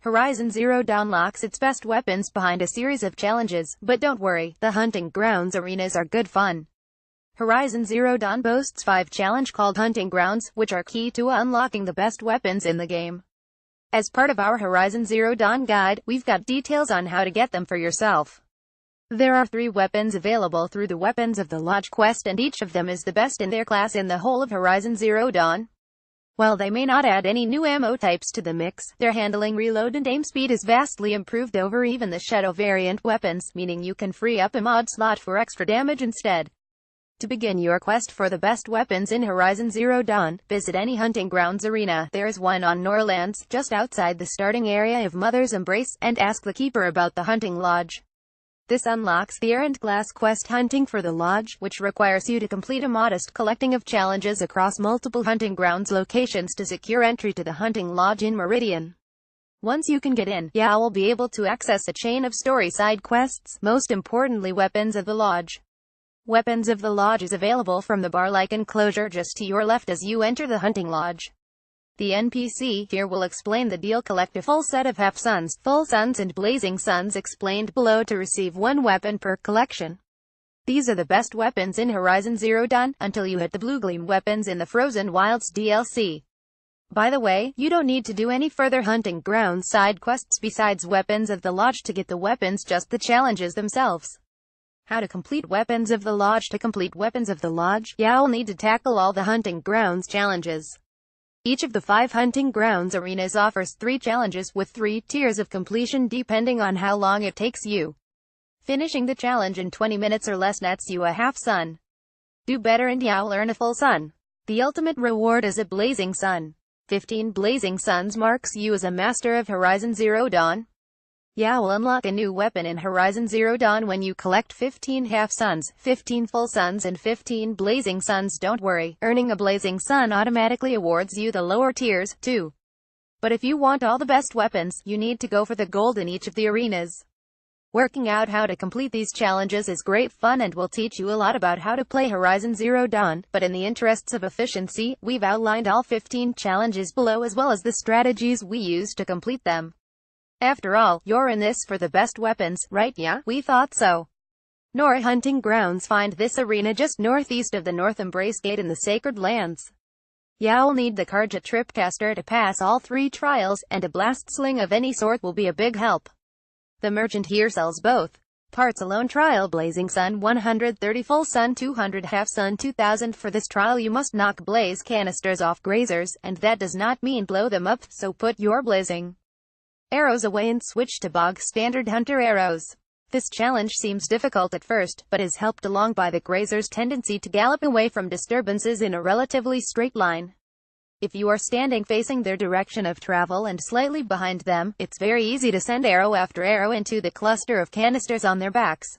Horizon Zero Dawn locks its best weapons behind a series of challenges, but don't worry, the hunting grounds arenas are good fun. Horizon Zero Dawn boasts 5 challenges called hunting grounds, which are key to unlocking the best weapons in the game. As part of our Horizon Zero Dawn guide, we've got details on how to get them for yourself. There are 3 weapons available through the Weapons of the Lodge quest, and each of them is the best in their class in the whole of Horizon Zero Dawn. While they may not add any new ammo types to the mix, their handling, reload and aim speed is vastly improved over even the Shadow variant weapons, meaning you can free up a mod slot for extra damage instead. To begin your quest for the best weapons in Horizon Zero Dawn, visit any hunting grounds arena. There is one on Norlands, just outside the starting area of Mother's Embrace, and ask the keeper about the hunting lodge. This unlocks the errant class quest Hunting for the Lodge, which requires you to complete a modest collecting of challenges across multiple hunting grounds locations to secure entry to the hunting lodge in Meridian. Once you can get in, you will be able to access a chain of story side quests, most importantly Weapons of the Lodge. Weapons of the Lodge is available from the bar-like enclosure just to your left as you enter the hunting lodge. The NPC here will explain the deal. Collect a full set of half suns, full suns and blazing suns explained below to receive 1 weapon per collection. These are the best weapons in Horizon Zero Dawn, until you hit the blue gleam weapons in the Frozen Wilds DLC. By the way, you don't need to do any further hunting grounds side quests besides Weapons of the Lodge to get the weapons, just the challenges themselves. How to complete Weapons of the Lodge. To complete Weapons of the Lodge, you'll need to tackle all the hunting grounds challenges. Each of the 5 hunting grounds arenas offers 3 challenges, with 3 tiers of completion depending on how long it takes you. Finishing the challenge in 20 minutes or less nets you a half sun. Do better and you'll earn a full sun. The ultimate reward is a blazing sun. 15 blazing suns marks you as a master of Horizon Zero Dawn. You'll unlock a new weapon in Horizon Zero Dawn when you collect 15 half suns, 15 full suns and 15 blazing suns. Don't worry, earning a blazing sun automatically awards you the lower tiers, too. But if you want all the best weapons, you need to go for the gold in each of the arenas. Working out how to complete these challenges is great fun and will teach you a lot about how to play Horizon Zero Dawn, but in the interests of efficiency, we've outlined all 15 challenges below as well as the strategies we use to complete them. After all, you're in this for the best weapons, right? Yeah, we thought so. Nora Hunting Grounds. Find this arena just northeast of the North Embrace Gate in the Sacred Lands. You'll need the Karja Tripcaster to pass all 3 trials, and a blast sling of any sort will be a big help. The merchant here sells both parts alone. Trial Blazing Sun 130, Full Sun 200, Half Sun 2000. For this trial you must knock blaze canisters off grazers, and that does not mean blow them up, so put your blazing arrows away and switch to bog standard hunter arrows. This challenge seems difficult at first, but is helped along by the grazer's tendency to gallop away from disturbances in a relatively straight line. If you are standing facing their direction of travel and slightly behind them, it's very easy to send arrow after arrow into the cluster of canisters on their backs.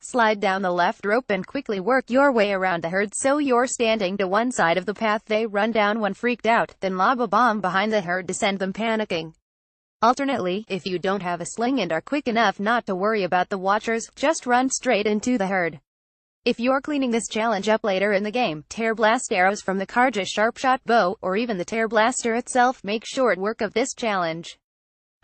Slide down the left rope and quickly work your way around the herd so you're standing to one side of the path they run down when freaked out, then lob a bomb behind the herd to send them panicking. Alternately, if you don't have a sling and are quick enough not to worry about the watchers, just run straight into the herd. If you're cleaning this challenge up later in the game, tear blast arrows from the Karja Sharpshot bow, or even the tear blaster itself, make short work of this challenge.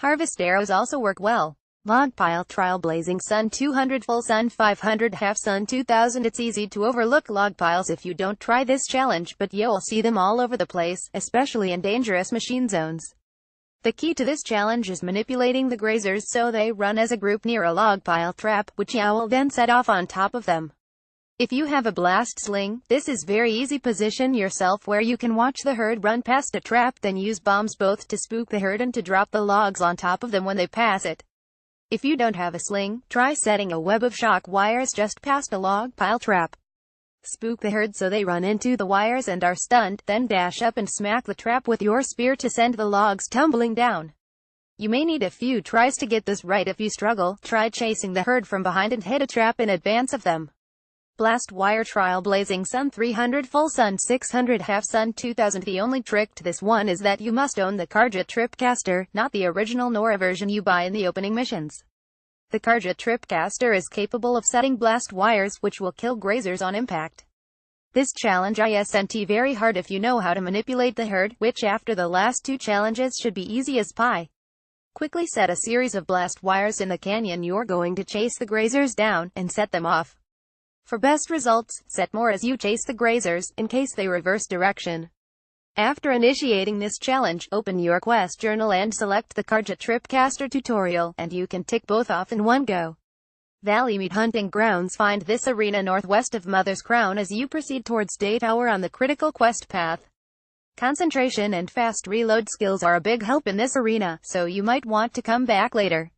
Harvest arrows also work well. Log pile trial Blazing Sun 200, Full Sun 500, Half Sun 2000. It's easy to overlook log piles if you don't try this challenge, but you'll see them all over the place, especially in dangerous machine zones. The key to this challenge is manipulating the grazers so they run as a group near a log pile trap, which you will then set off on top of them. If you have a blast sling, this is very easy. Position yourself where you can watch the herd run past a trap, then use bombs both to spook the herd and to drop the logs on top of them when they pass it. If you don't have a sling, try setting a web of shock wires just past a log pile trap. Spook the herd so they run into the wires and are stunned, then dash up and smack the trap with your spear to send the logs tumbling down. You may need a few tries to get this right. If you struggle, try chasing the herd from behind and hit a trap in advance of them. Blast wire trial Blazing Sun 300, Full Sun 600, Half Sun 2000. The only trick to this one is that you must own the Karja Tripcaster, not the original Nora version you buy in the opening missions. The Karja Tripcaster is capable of setting blast wires, which will kill grazers on impact. This challenge isn't very hard if you know how to manipulate the herd, which after the last 2 challenges should be easy as pie. Quickly set a series of blast wires in the canyon you're going to chase the grazers down, and set them off. For best results, set more as you chase the grazers, in case they reverse direction. After initiating this challenge, open your quest journal and select the Karja Tripcaster tutorial, and you can tick both off in one go. Valley Meat Hunting Grounds. Find this arena northwest of Mother's Crown as you proceed towards Day Tower on the critical quest path. Concentration and fast reload skills are a big help in this arena, so you might want to come back later.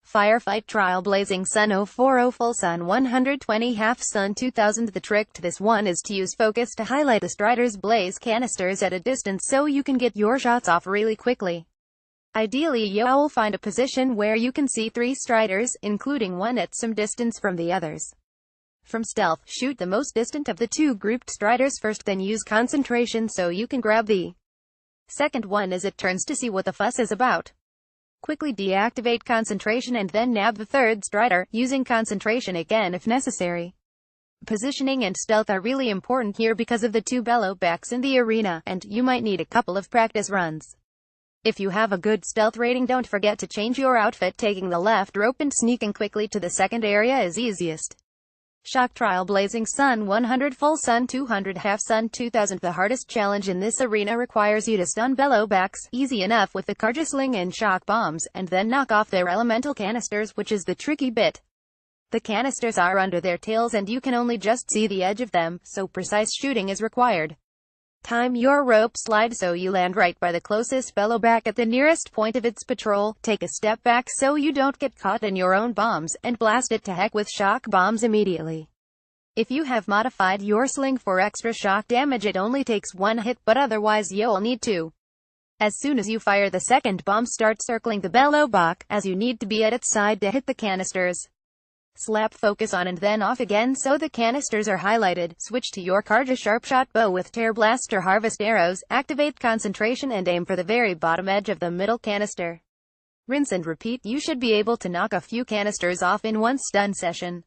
Firefight Trial Blazing Sun 040 Full Sun 120 Half Sun 2000. The trick to this one is to use focus to highlight the Strider's blaze canisters at a distance so you can get your shots off really quickly. Ideally, you'll find a position where you can see 3 Striders, including one at some distance from the others. From stealth, shoot the most distant of the 2 grouped Striders first, then use concentration so you can grab the second one as it turns to see what the fuss is about. Quickly deactivate concentration and then nab the 3rd Strider, using concentration again if necessary. Positioning and stealth are really important here because of the 2 bellowbacks in the arena, and you might need a couple of practice runs. If you have a good stealth rating, don't forget to change your outfit. Taking the left rope and sneaking quickly to the second area is easiest. Shock Trial Blazing Sun 100 Full Sun 200 Half Sun 2000. The hardest challenge in this arena requires you to stun bellowbacks, easy enough with the Karja Sling and shock bombs, and then knock off their elemental canisters, which is the tricky bit. The canisters are under their tails and you can only just see the edge of them, so precise shooting is required. Time your rope slide so you land right by the closest bellowback at the nearest point of its patrol. Take a step back so you don't get caught in your own bombs, and blast it to heck with shock bombs immediately. If you have modified your sling for extra shock damage, it only takes 1 hit, but otherwise you'll need 2. As soon as you fire the second bomb, start circling the bellowback, as you need to be at its side to hit the canisters. Slap focus on and then off again so the canisters are highlighted. Switch to your Karja Sharpshot bow with Tear Blast or Harvest arrows, activate concentration and aim for the very bottom edge of the middle canister. Rinse and repeat. You should be able to knock a few canisters off in one stun session.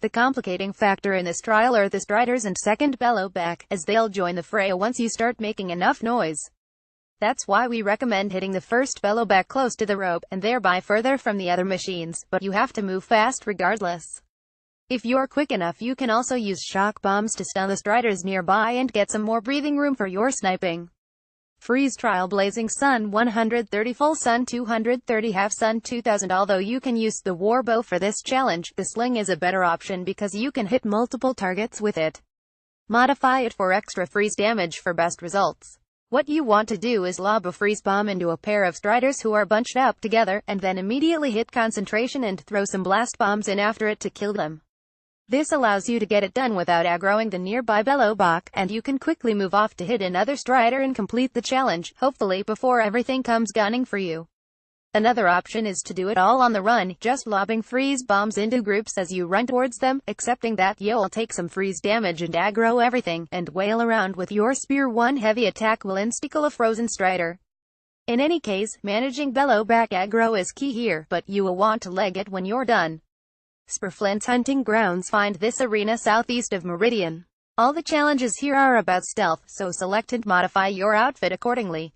The complicating factor in this trial are the Striders and second bellowback, as they'll join the fray once you start making enough noise. That's why we recommend hitting the first bellowback close to the rope, and thereby further from the other machines, but you have to move fast regardless. If you're quick enough, you can also use shock bombs to stun the Striders nearby and get some more breathing room for your sniping. Freeze Trial Blazing Sun 130 Full Sun 230 Half Sun 2000. Although you can use the warbow for this challenge, the sling is a better option because you can hit multiple targets with it. Modify it for extra freeze damage for best results. What you want to do is lob a freeze bomb into a pair of Striders who are bunched up together, and then immediately hit concentration and throw some blast bombs in after it to kill them. This allows you to get it done without aggroing the nearby bellowback, and you can quickly move off to hit another Strider and complete the challenge, hopefully before everything comes gunning for you. Another option is to do it all on the run, just lobbing freeze bombs into groups as you run towards them, accepting that you'll take some freeze damage and aggro everything, and wail around with your spear. One heavy attack will insta-kill a frozen Strider. In any case, managing bellowback aggro is key here, but you will want to leg it when you're done. Spurflint's Hunting Grounds. Find this arena southeast of Meridian. All the challenges here are about stealth, so select and modify your outfit accordingly.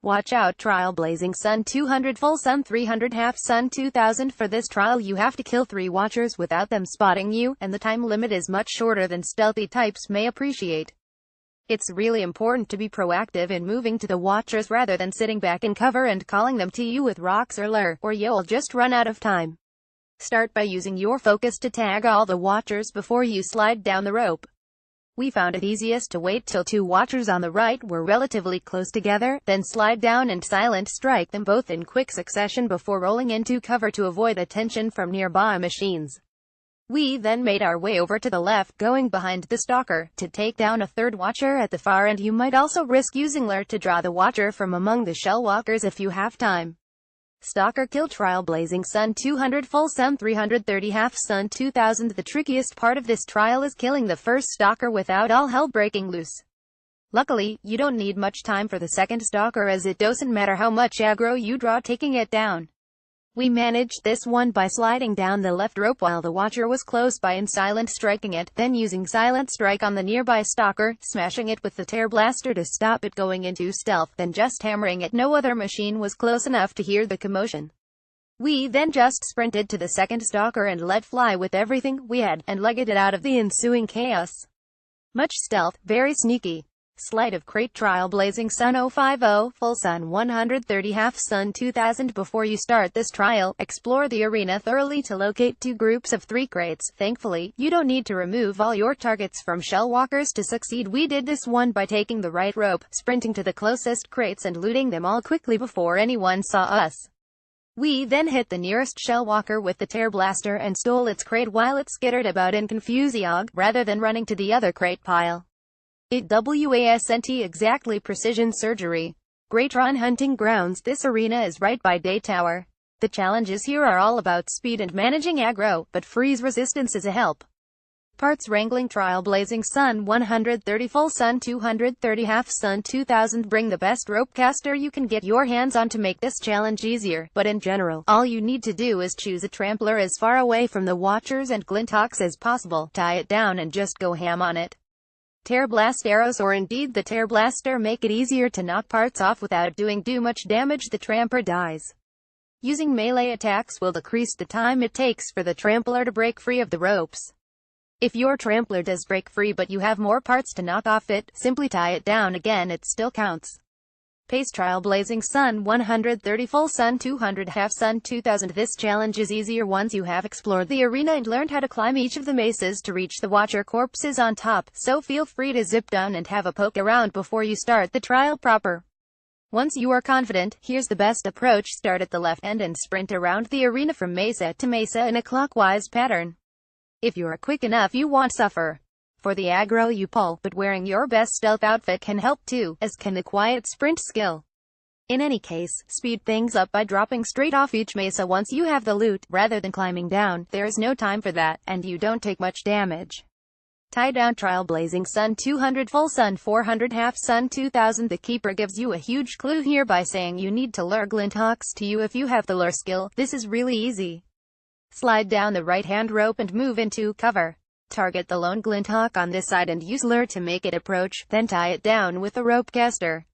Watch out Trial Blazing Sun 200 Full Sun 300 Half Sun 2000. For this trial you have to kill 3 Watchers without them spotting you, and the time limit is much shorter than stealthy types may appreciate. It's really important to be proactive in moving to the Watchers rather than sitting back in cover and calling them to you with rocks or lure, or you'll just run out of time. Start by using your focus to tag all the Watchers before you slide down the rope. We found it easiest to wait till 2 Watchers on the right were relatively close together, then slide down and silent strike them both in quick succession before rolling into cover to avoid attention from nearby machines. We then made our way over to the left, going behind the Stalker, to take down a 3rd Watcher at the far end. You might also risk using lure to draw the Watcher from among the Shellwalkers if you have time. Stalker Kill Trial Blazing Sun 200 Full Sun 330 Half Sun 2000. The trickiest part of this trial is killing the first Stalker without all hell breaking loose. Luckily, you don't need much time for the second Stalker, as it doesn't matter how much aggro you draw taking it down. We managed this one by sliding down the left rope while the watcher was close by and silent striking it, then using silent strike on the nearby stalker, smashing it with the tear blaster to stop it going into stealth, then just hammering it. No other machine was close enough to hear the commotion. We then just sprinted to the second stalker and let fly with everything we had, and legged it out of the ensuing chaos. Much stealth, very sneaky. Sleight of crate trial Blazing Sun 050, Full Sun 130 Half Sun 2000. Before you start this trial, explore the arena thoroughly to locate 2 groups of 3 crates. Thankfully, you don't need to remove all your targets from shell walkers to succeed. We did this one by taking the right rope, sprinting to the closest crates and looting them all quickly before anyone saw us. We then hit the nearest shell walker with the tear blaster and stole its crate while it skittered about in confusion, rather than running to the other crate pile. It wasn't exactly precision surgery. Great on hunting grounds. This arena is right by Day Tower. The challenges here are all about speed and managing aggro, but freeze resistance is a help. Parts wrangling trial Blazing Sun 130 Full Sun 230 Half Sun 2000. Bring the best rope caster you can get your hands on to make this challenge easier, but in general, all you need to do is choose a trampler as far away from the watchers and glinthawks as possible, tie it down and just go ham on it. Tear blast arrows or indeed the tear blaster make it easier to knock parts off without doing too much damage. The tramper dies. Using melee attacks will decrease the time it takes for the trampler to break free of the ropes. If your trampler does break free but you have more parts to knock off it, simply tie it down again, it still counts. Pace trial Blazing Sun 130 Full Sun 200 Half Sun 2000. This challenge is easier once you have explored the arena and learned how to climb each of the mesas to reach the watcher corpses on top, so feel free to zip down and have a poke around before you start the trial proper. Once you are confident, here's the best approach. Start at the left end and sprint around the arena from mesa to mesa in a clockwise pattern. If you're quick enough you won't suffer for the aggro you pull, but wearing your best stealth outfit can help too, as can the quiet sprint skill. In any case, speed things up by dropping straight off each mesa once you have the loot, rather than climbing down. There is no time for that, and you don't take much damage. Tie down trial Blazing Sun 200 Full Sun 400 Half Sun 2000. The keeper gives you a huge clue here by saying you need to lure glinthawks to you if you have the lure skill. This is really easy. Slide down the right-hand rope and move into cover. Target the lone glinthawk on this side and use lure to make it approach, then tie it down with a rope caster.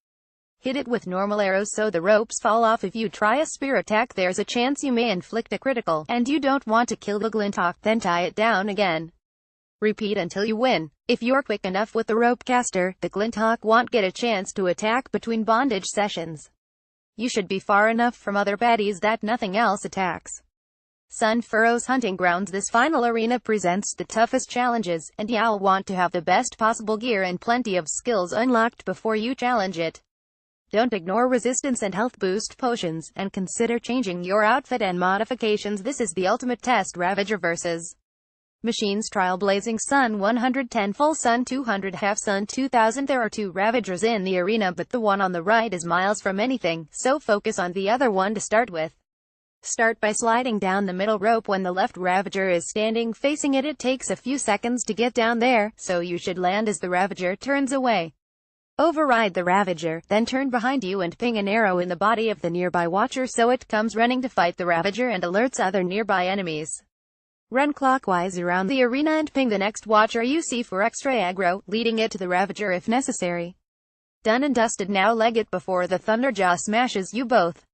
Hit it with normal arrows so the ropes fall off. If you try a spear attack there's a chance you may inflict a critical, and you don't want to kill the glinthawk, then tie it down again. Repeat until you win. If you're quick enough with the rope caster, the glinthawk won't get a chance to attack between bondage sessions. You should be far enough from other baddies that nothing else attacks. Sun Furrows Hunting Grounds. This final arena presents the toughest challenges, and you'll want to have the best possible gear and plenty of skills unlocked before you challenge it. Don't ignore resistance and health boost potions, and consider changing your outfit and modifications. This is the ultimate test. Ravager vs. Machines trial Blazing Sun 110 Full Sun 200 Half Sun 2000. There are 2 Ravagers in the arena, but the one on the right is miles from anything, so focus on the other one to start with. Start by sliding down the middle rope when the left Ravager is standing facing it. It takes a few seconds to get down there, so you should land as the Ravager turns away. Override the Ravager, then turn behind you and ping an arrow in the body of the nearby watcher so it comes running to fight the Ravager and alerts other nearby enemies. Run clockwise around the arena and ping the next watcher you see for extra aggro, leading it to the Ravager if necessary. Done and dusted. Now leg it before the Thunderjaw smashes you both.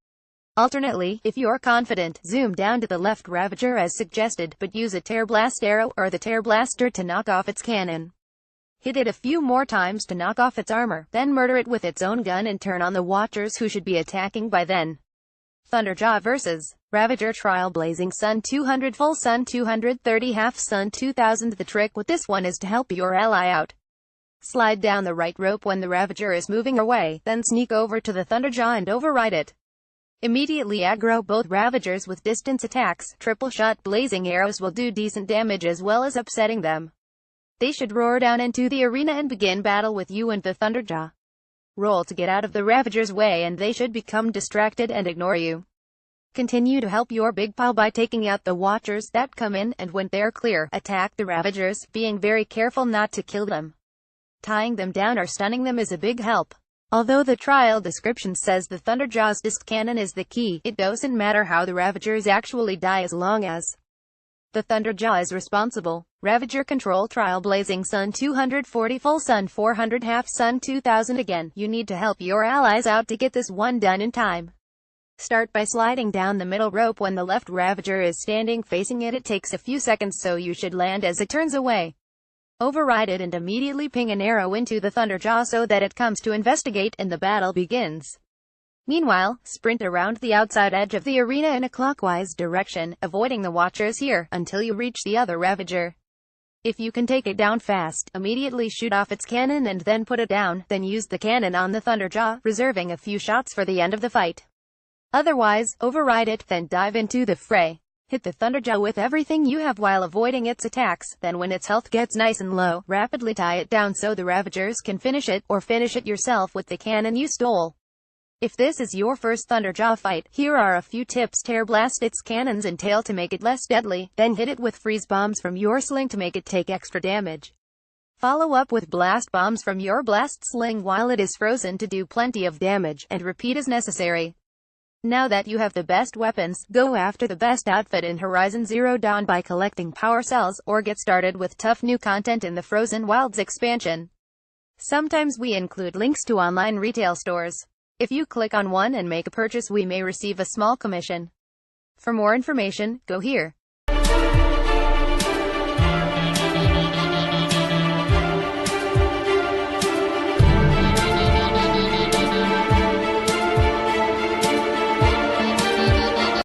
Alternately, if you're confident, zoom down to the left Ravager as suggested, but use a tear blast arrow or the tear blaster to knock off its cannon. Hit it a few more times to knock off its armor, then murder it with its own gun and turn on the watchers who should be attacking by then. Thunderjaw vs. Ravager trial Blazing Sun 200 Full Sun 230 Half Sun 2000. The trick with this one is to help your ally out. Slide down the right rope when the Ravager is moving away, then sneak over to the Thunderjaw and override it. Immediately aggro both Ravagers with distance attacks. Triple shot blazing arrows will do decent damage as well as upsetting them. They should roar down into the arena and begin battle with you and the Thunderjaw. Roll to get out of the Ravager's way and they should become distracted and ignore you. Continue to help your big pal by taking out the watchers that come in, and when they're clear, attack the Ravagers, being very careful not to kill them. Tying them down or stunning them is a big help. Although the trial description says the Thunderjaw's disc cannon is the key, it doesn't matter how the Ravagers actually die as long as the Thunderjaw is responsible. Ravager Control Trial Blazing Sun 240 Full Sun 400 Half Sun 2000. Again, you need to help your allies out to get this one done in time. Start by sliding down the middle rope when the left Ravager is standing facing it. It takes a few seconds, so you should land as it turns away. Override it and immediately ping an arrow into the Thunderjaw so that it comes to investigate and the battle begins. Meanwhile, sprint around the outside edge of the arena in a clockwise direction, avoiding the Watchers here, until you reach the other Ravager. If you can take it down fast, immediately shoot off its cannon and then put it down, then use the cannon on the Thunderjaw, reserving a few shots for the end of the fight. Otherwise, override it, then dive into the fray. Hit the Thunderjaw with everything you have while avoiding its attacks, then when its health gets nice and low, rapidly tie it down so the Ravagers can finish it, or finish it yourself with the cannon you stole. If this is your first Thunderjaw fight, here are a few tips. Tear blast its cannons and tail to make it less deadly, then hit it with freeze bombs from your sling to make it take extra damage. Follow up with blast bombs from your blast sling while it is frozen to do plenty of damage, and repeat as necessary. Now that you have the best weapons, go after the best outfit in Horizon Zero Dawn by collecting power cells, or get started with tough new content in the Frozen Wilds expansion. Sometimes we include links to online retail stores. If you click on one and make a purchase, we may receive a small commission. For more information, go here.